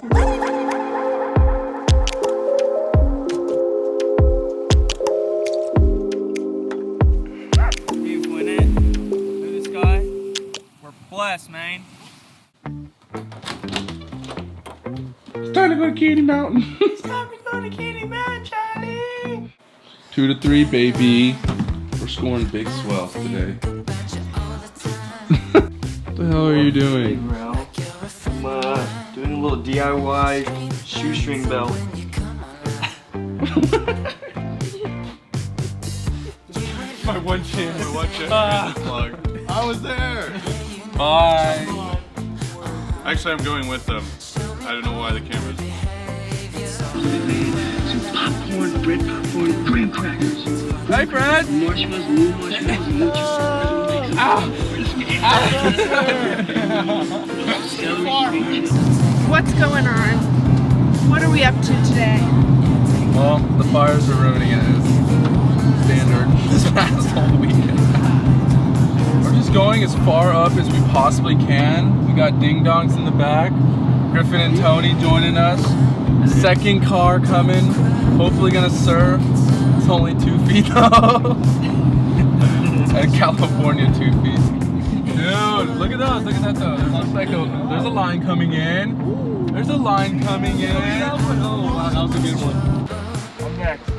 Viewpoint through the sky. We're blessed, man. It's time to go to Candy Mountain. It's time to go to Candy Mountain, Charlie. 2 to 3, baby. We're scoring big swells today. What the hell are you doing? I'm doing a little DIY shoestring belt. My one chance. Plug. I was there. Bye. Actually, I'm going with them. I don't know why the camera's. Some popcorn, red popcorn, graham crackers. Hi, Fred. Marshmallows, blue marshmallows, mucho. What's going on? What are we up to today? Well, the fires are ruining it as standard this past whole weekend. We're just going as far up as we possibly can. We got ding dongs in the back. Griffin and Tony joining us. Second car coming. Hopefully gonna surf. It's only 2 feet though. And California 2 feet. Dude, look at those. Look at that though. It looks like there's a line coming in. There's a line coming in. Oh, wow, that was a good one. I'm next.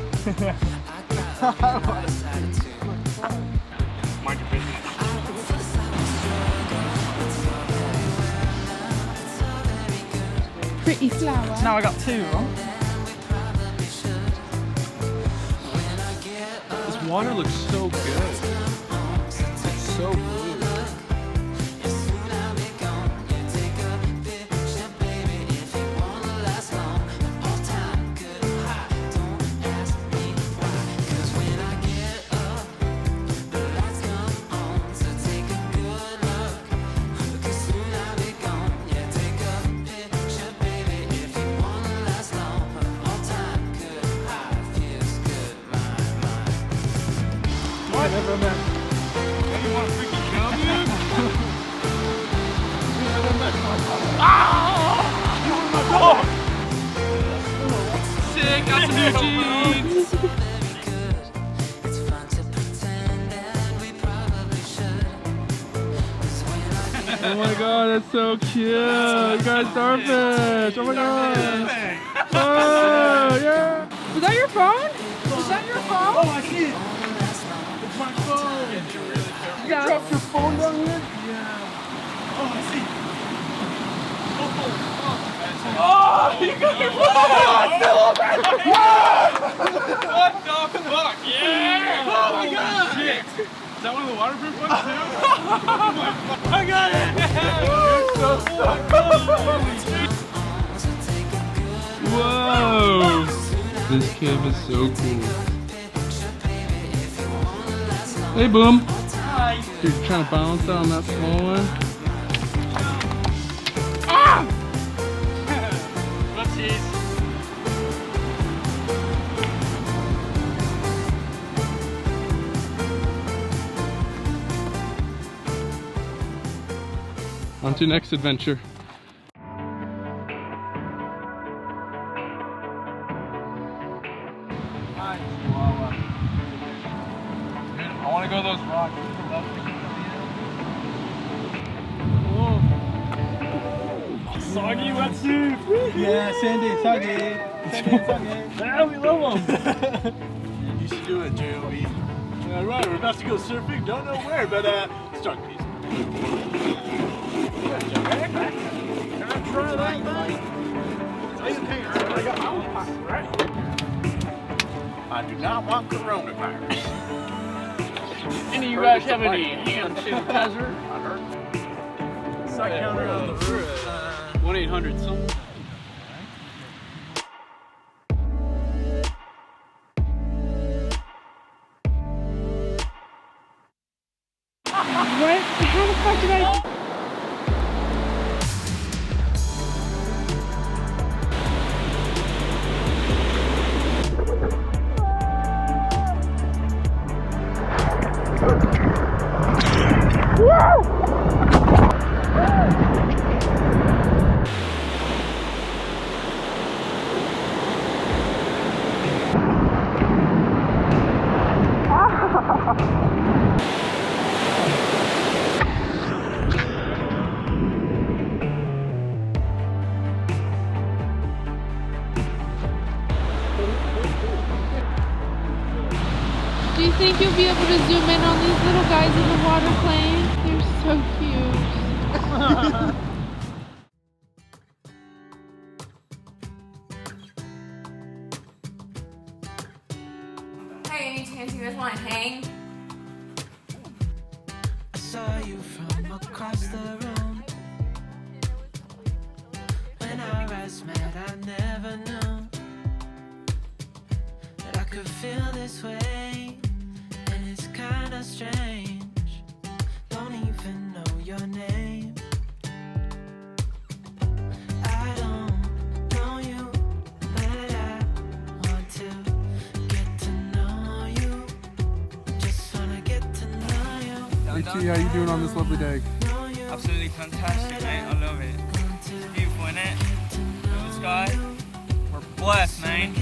Mind your business. Pretty flower. Now I got 2. This water looks so good. It's so blue. Never met. You want to freaking kill me? You never met my dog. You were my dog! Sick, got some new jeans! Oh my god, that's so cute. You got starfish. Oh my god. Oh, yeah. Was that your phone? Is that your phone? Oh, I see it! It's my phone! Yeah. You dropped your phone down here? Yeah. Oh, I see it. Oh, you got your phone! What the fuck? Yeah! Oh my god! Shit! Is that one of the waterproof ones too? I got it! You're so stuck! Whoa. This cave is so cool. Hey, Boom. Hi! You're trying to balance out on that small one? Ah! Whoopsies. On to next adventure. Hi, Chihuahua. Dude, I want to go to those rocks. Soggy wetsuit! Yeah, Sandy, Soggy. Sandy, Soggy. Yeah, we love them! You should do it, J.O.B. All right, we're about to go surfing. Don't know where, but start, please. Can I try that thing? I do not want coronavirus. Any of you guys have any hand sanitizer? Side counter on the roof. 1-800 something. What? How the fuck did I? Do you think you'll be able to zoom in on these little guys in the water playing? They're so cute. Hey, any chance you guys want to hang? I saw you from across the room. When our eyes met, I never knew that I could feel this way, and it's kinda strange. Don't even know your name. I don't know you, but I want to get to know you. Just wanna get to know you. Hey T, how you doing on this lovely day? Absolutely fantastic, mate. I love it. It's beautiful, innit? Blue sky. We're blessed, man.